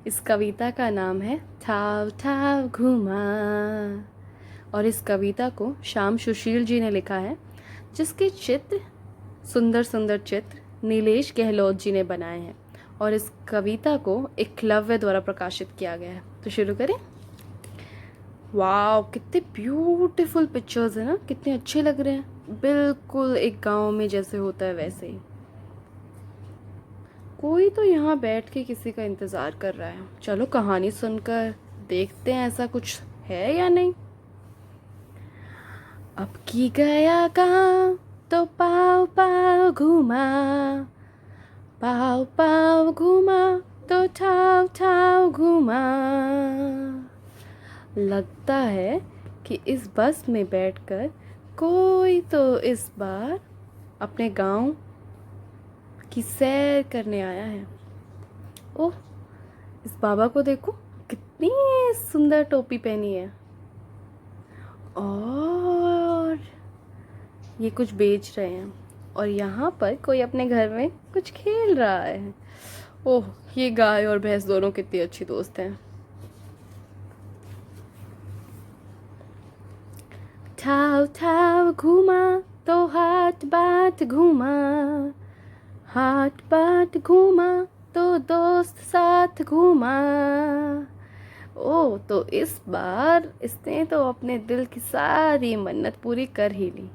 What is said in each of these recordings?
इस कविता का नाम है ठाव ठाव घूमा और इस कविता को श्याम सुशील जी ने लिखा है, जिसके चित्र सुंदर सुंदर चित्र नीलेश गहलोत जी ने बनाए हैं और इस कविता को एकलव्य द्वारा प्रकाशित किया गया है। तो शुरू करें। वाह, कितने ब्यूटीफुल पिक्चर्स है ना, कितने अच्छे लग रहे हैं, बिल्कुल एक गांव में जैसे होता है वैसे ही। कोई तो यहाँ बैठ के किसी का इंतज़ार कर रहा है। चलो कहानी सुनकर देखते हैं ऐसा कुछ है या नहीं। अब की गया गाँव तो पाव पाव घूमा, पाव पाव घूमा तो ठाव ठाव घूमा। लगता है कि इस बस में बैठकर कोई तो इस बार अपने गांव की सैर करने आया है। ओह, इस बाबा को देखो, कितनी सुंदर टोपी पहनी है और ये कुछ बेच रहे हैं और यहाँ पर कोई अपने घर में कुछ खेल रहा है। ओह, ये गाय और भैंस दोनों कितनी अच्छी दोस्त हैं। ठाव ठाव घूमा तो हाथ बात घूमा, हाथ बात घूमा तो दोस्त साथ घूमा। ओ, तो इस बार इसने तो अपने दिल की सारी मन्नत पूरी कर ही ली।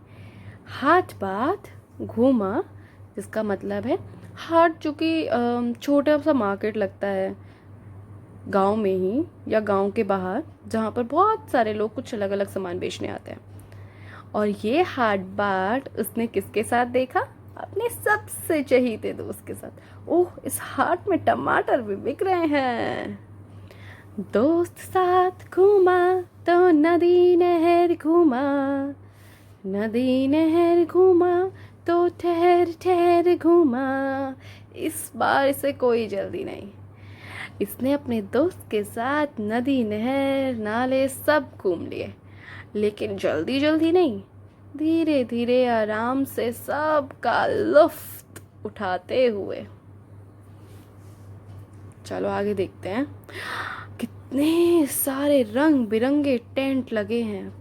हाट बात घूमा, जिसका मतलब है हाट, जो कि छोटा सा मार्केट लगता है गांव में ही या गांव के बाहर, जहाँ पर बहुत सारे लोग कुछ अलग अलग सामान बेचने आते हैं। और ये हाट बाट उसने किसके साथ देखा? अपने सबसे चहीते दोस्त के साथ। ओह, इस हाट में टमाटर भी बिक रहे हैं। दोस्त साथ घूमा तो नदी नहर घूमा, नदी नहर घूमा तो ठहर ठहर घूमा। इस बार इसे कोई जल्दी नहीं, इसने अपने दोस्त के साथ नदी नहर नाले सब घूम लिए, लेकिन जल्दी जल्दी नहीं, धीरे धीरे आराम से सब का लुफ्त उठाते हुए। चलो आगे देखते हैं। कितने सारे रंग बिरंगे टेंट लगे हैं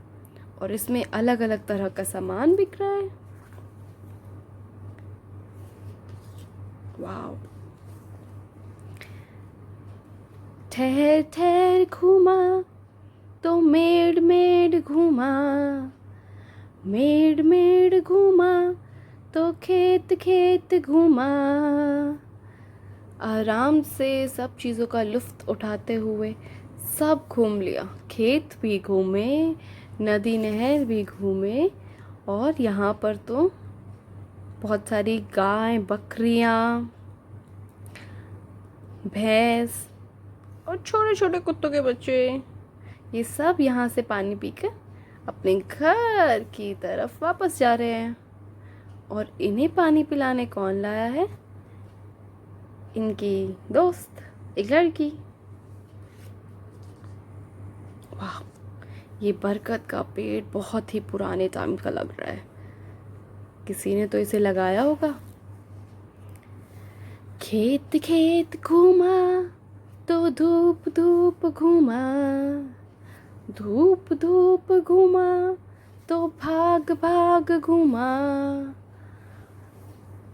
और इसमें अलग अलग तरह का सामान बिक रहा है। वाव, ठहर ठहर घूमा तो मेड़ मेड़ घूमा, मेड़ मेड़ घूमा तो खेत खेत घूमा। आराम से सब चीज़ों का लुफ्त उठाते हुए सब घूम लिया, खेत भी घूमे, नदी नहर भी घूमे और यहाँ पर तो बहुत सारी गाय, बकरियाँ, भैंस और छोटे छोटे कुत्तों के बच्चे, ये सब यहाँ से पानी पीकर अपने घर की तरफ वापस जा रहे हैं। और इन्हें पानी पिलाने कौन लाया है? इनकी दोस्त, एक लड़की। वाह, ये बरगद का पेड़ बहुत ही पुराने टाइम का लग रहा है, किसी ने तो इसे लगाया होगा। खेत खेत घूमा तो धूप धूप घूमा, धूप धूप घूमा तो भाग भाग घूमा।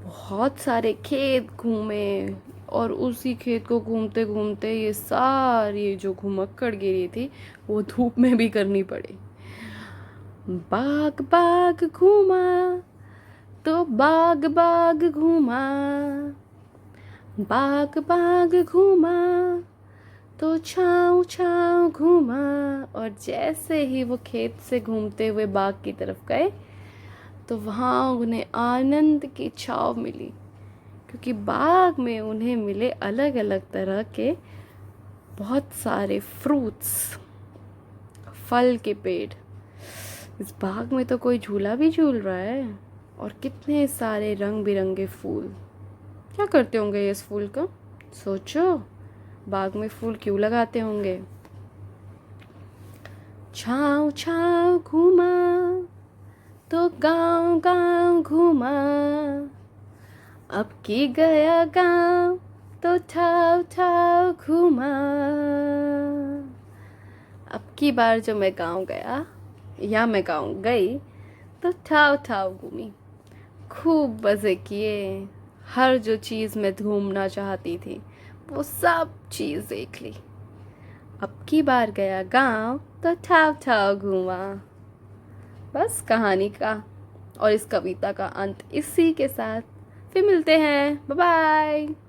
बहुत सारे खेत घूमे और उसी खेत को घूमते घूमते ये सारी जो घुमक्कड़ गिरी थी वो धूप में भी करनी पड़ी। बाग बाग घूमा तो बाग बाग घूमा, बाग बाग घूमा तो छाँव छाँव घूमा। और जैसे ही वो खेत से घूमते हुए बाग की तरफ गए तो वहाँ उन्हें आनंद की छाँव मिली, क्योंकि बाग में उन्हें मिले अलग अलग तरह के बहुत सारे फ्रूट्स, फल के पेड़। इस बाग में तो कोई झूला भी झूल रहा है और कितने सारे रंग बिरंगे फूल। क्या करते होंगे ये इस फूल का? सोचो, बाग में फूल क्यों लगाते होंगे? छाँव छाँव घूमा तो गांव गांव घूमा, अब की गया गांव तो ठाव ठाव घूमा। की बार जो मैं गाँव गया या मैं गाँव गई तो ठाव ठाव घूमी, खूब मज़े किए। हर जो चीज़ मैं घूमना चाहती थी वो सब चीज़ देख ली। अब की बार गया गाँव तो ठाव ठाव घूमा। बस कहानी का और इस कविता का अंत इसी के साथ। फिर मिलते हैं, बाय बाय।